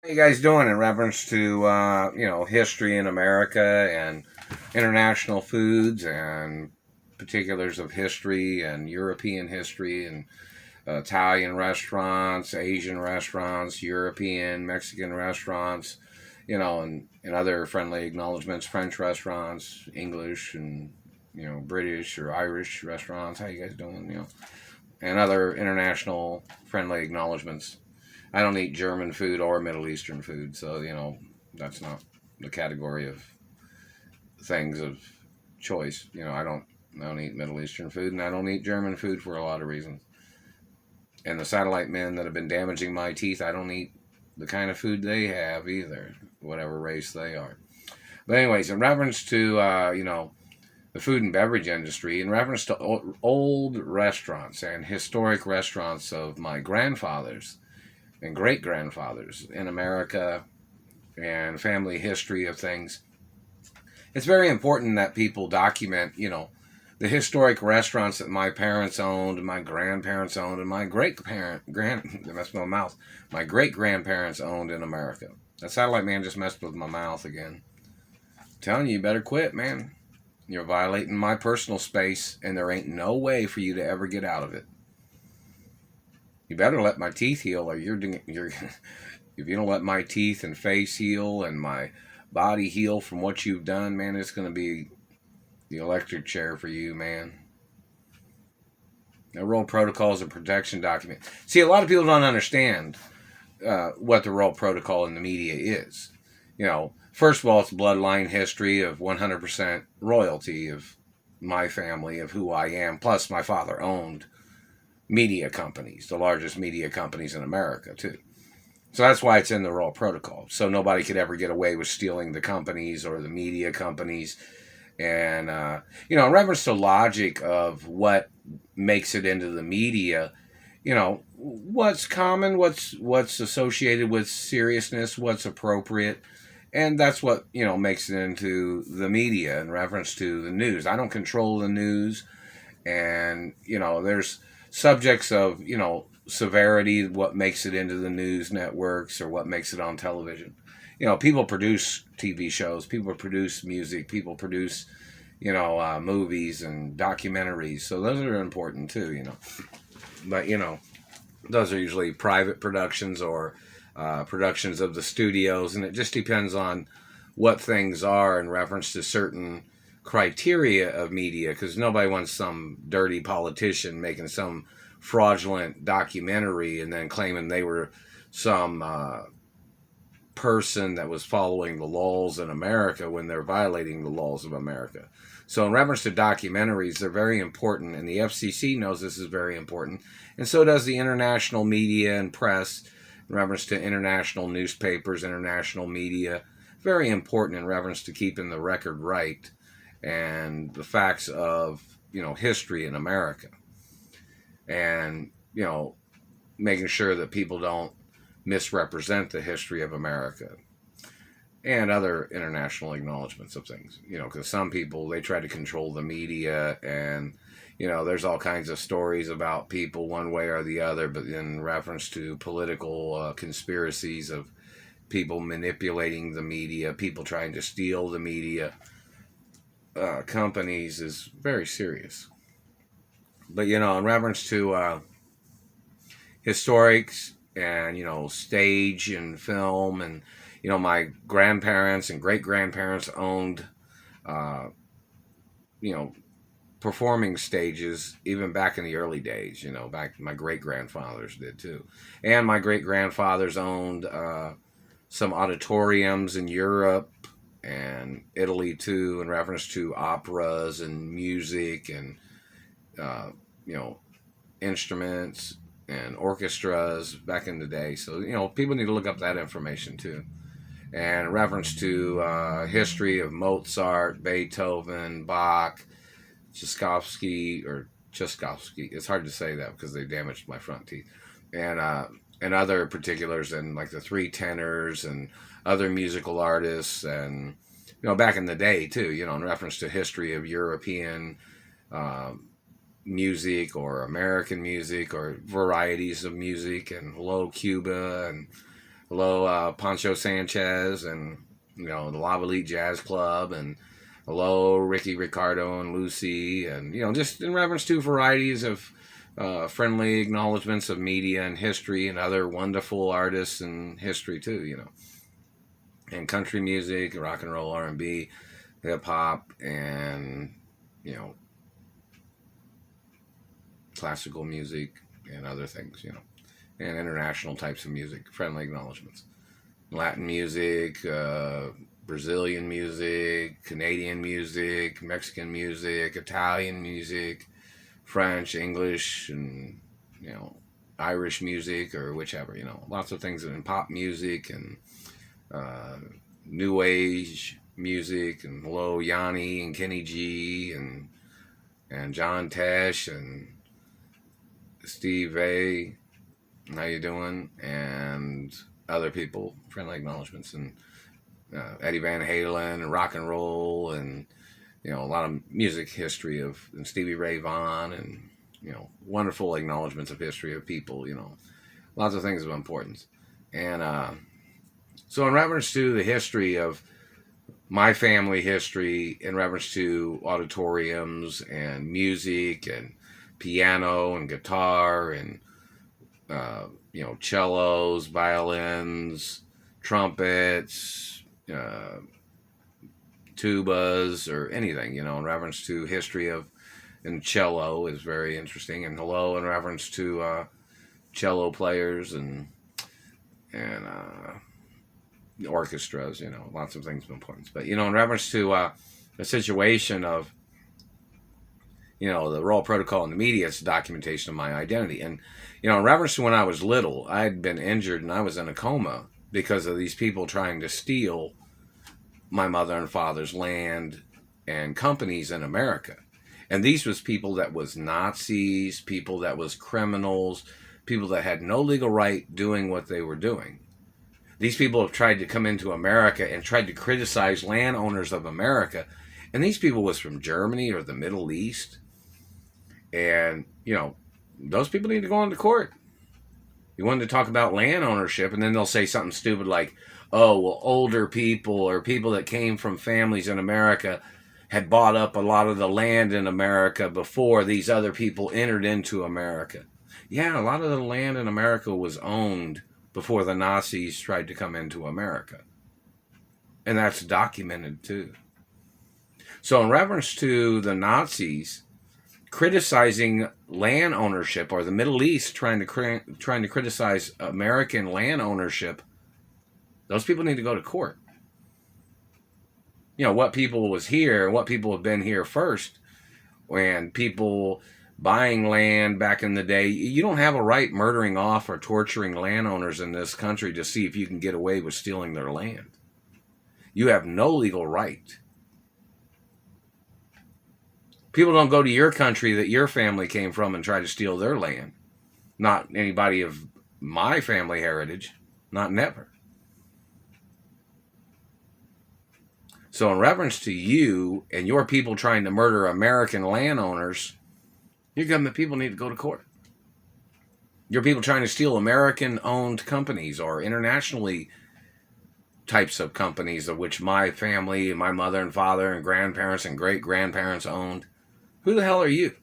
How you guys doing in reference to history in America and international foods and particulars of history and European history and Italian restaurants, Asian restaurants, European, Mexican restaurants, and other friendly acknowledgments, French restaurants, English and British or Irish restaurants. How you guys doing? And other international friendly acknowledgments. I don't eat German food or Middle Eastern food, so that's not the category of things of choice. I don't eat Middle Eastern food, and I don't eat German food for a lot of reasons. And the satellite men that have been damaging my teeth, I don't eat the kind of food they have either, whatever race they are. But anyways, in reference to the food and beverage industry, in reference to old restaurants and historic restaurants of my grandfathers and great grandfathers in America and family history of things, it's very important that people document, the historic restaurants that my parents owned, my grandparents owned, and my that's my mouth, my great grandparents owned in America. That satellite man just messed with my mouth again. I'm telling you, you better quit, man. You're violating my personal space, and there ain't no way for you to ever get out of it. You better let my teeth heal, or you're if you don't let my teeth and face heal and my body heal from what you've done, man, it's going to be the electric chair for you, man. The role protocols and protection document. See, a lot of people don't understand what the role protocol in the media is. First of all, it's bloodline history of 100% royalty of my family, of who I am. Plus, my father owned media companies, the largest media companies in America, too. So that's why it's in the role protocol. So nobody could ever get away with stealing the companies or the media companies. And, in reference to logic of what makes it into the media, what's common, what's associated with seriousness, what's appropriate. And that's what, makes it into the media in reference to the news. I don't control the news. And, there's subjects of, severity, what makes it into the news networks or what makes it on television. People produce TV shows, people produce music, people produce, movies and documentaries. So those are important too, But, those are usually private productions or productions of the studios. And it just depends on what things are in reference to certain criteria of media, because nobody wants some dirty politician making some fraudulent documentary and then claiming they were some person that was following the laws in America when they're violating the laws of America. So in reference to documentaries, they're very important, and the FCC knows this is very important, and so does the international media and press in reference to international newspapers, international media. Very important in reference to keeping the record right and the facts of history in America, and making sure that people don't misrepresent the history of America and other international acknowledgments of things. Because some people, they try to control the media, and there's all kinds of stories about people one way or the other, but in reference to political conspiracies of people manipulating the media, people trying to steal the media, companies, is very serious. But in reference to historics and stage and film, and my grandparents and great grandparents owned uh, you know performing stages even back in the early days. Back my great grandfathers did too, and my great grandfathers owned some auditoriums in Europe and Italy too, in reference to operas and music and uh, you know instruments and orchestras back in the day. So people need to look up that information too. And in reference to history of Mozart, Beethoven, Bach, Tchaikovsky. It's hard to say that because they damaged my front teeth, and other particulars, and like the three tenors and other musical artists, and back in the day too. In reference to history of European um, music or American music or varieties of music, and Hello Cuba, and Hello, Pancho Sanchez and, you know, the Lava Elite Jazz Club, and hello, Ricky Ricardo and Lucy, and, you know, just in reference to varieties of friendly acknowledgments of media and history and other wonderful artists and history too, you know, and country music, rock and roll, R&B, hip hop, and, you know, classical music and other things, you know, and international types of music, friendly acknowledgments. Latin music, Brazilian music, Canadian music, Mexican music, Italian music, French, English, and, you know, Irish music or whichever, you know, lots of things in pop music and uh, new age music, and hello Yanni and Kenny G and John Tesh and Steve A. How you doing? And other people, friendly acknowledgments, and Eddie Van Halen and rock and roll, and, you know, a lot of music history of, and Stevie Ray Vaughan, and, you know, wonderful acknowledgments of history of people, you know, lots of things of importance. And so in reference to the history of my family history, in reference to auditoriums and music and piano and guitar and you know, cellos, violins, trumpets, tubas, or anything, you know, in reference to history of, and cello is very interesting. And hello in reference to cello players and orchestras, you know, lots of things of importance. But, you know, in reference to the situation of, you know, the Royal Protocol and the media, it's a documentation of my identity. And, you know, in reference to when I was little, I had been injured and I was in a coma because of these people trying to steal my mother and father's land and companies in America. And these was people that was Nazis, people that was criminals, people that had no legal right doing what they were doing. These people have tried to come into America and tried to criticize landowners of America. And these people was from Germany or the Middle East. And, you know, those people need to go into court. You want to talk about land ownership, and then they'll say something stupid like, oh, well, older people or people that came from families in America had bought up a lot of the land in America before these other people entered into America. Yeah, a lot of the land in America was owned before the Nazis tried to come into America. And that's documented too. So in reference to the Nazis criticizing land ownership, or the Middle East trying to criticize American land ownership, those people need to go to court. You know, what people was here, what people have been here first, when people buying land back in the day, you don't have a right murdering off or torturing landowners in this country to see if you can get away with stealing their land. You have no legal right. People don't go to your country that your family came from and try to steal their land. Not anybody of my family heritage. Not never. So in reference to you and your people trying to murder American landowners, your government people need to go to court. Your people trying to steal American-owned companies or internationally types of companies of which my family, my mother and father and grandparents and great-grandparents owned. Who the hell are you?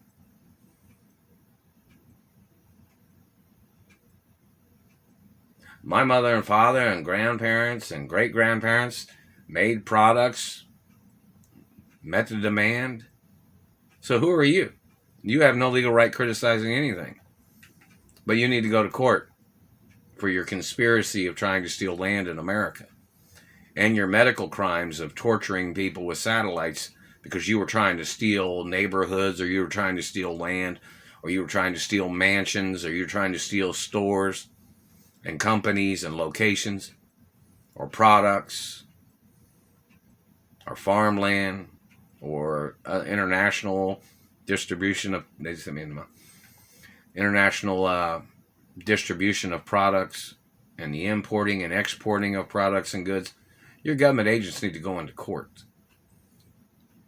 My mother and father and grandparents and great-grandparents made products, met the demand. So who are you? You have no legal right criticizing anything. But you need to go to court for your conspiracy of trying to steal land in America and your medical crimes of torturing people with satellites because you were trying to steal neighborhoods, or you were trying to steal land, or you were trying to steal mansions, or you were trying to steal stores and companies and locations or products or farmland or international distribution of international distribution of products and the importing and exporting of products and goods. Your government agents need to go into court.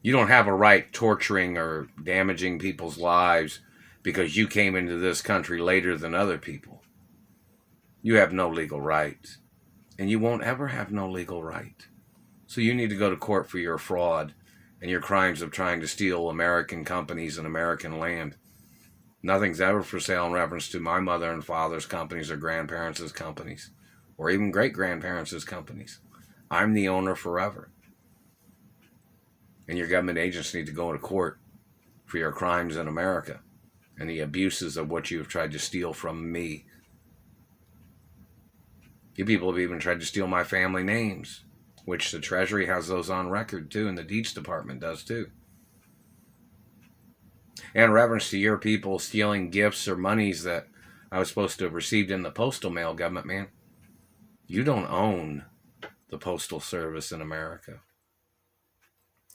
You don't have a right torturing or damaging people's lives because you came into this country later than other people. You have no legal right. and you won't ever have no legal right. So you need to go to court for your fraud and your crimes of trying to steal American companies and American land. Nothing's ever for sale in reference to my mother and father's companies or grandparents' companies or even great-grandparents' companies. I'm the owner forever. And your government agents need to go to court for your crimes in America and the abuses of what you've tried to steal from me. You people have even tried to steal my family names, which the Treasury has those on record too, and the Deeds Department does too. And in reference to your people stealing gifts or monies that I was supposed to have received in the postal mail, government man, you don't own the Postal Service in America.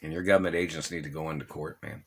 And your government agents need to go into court, man.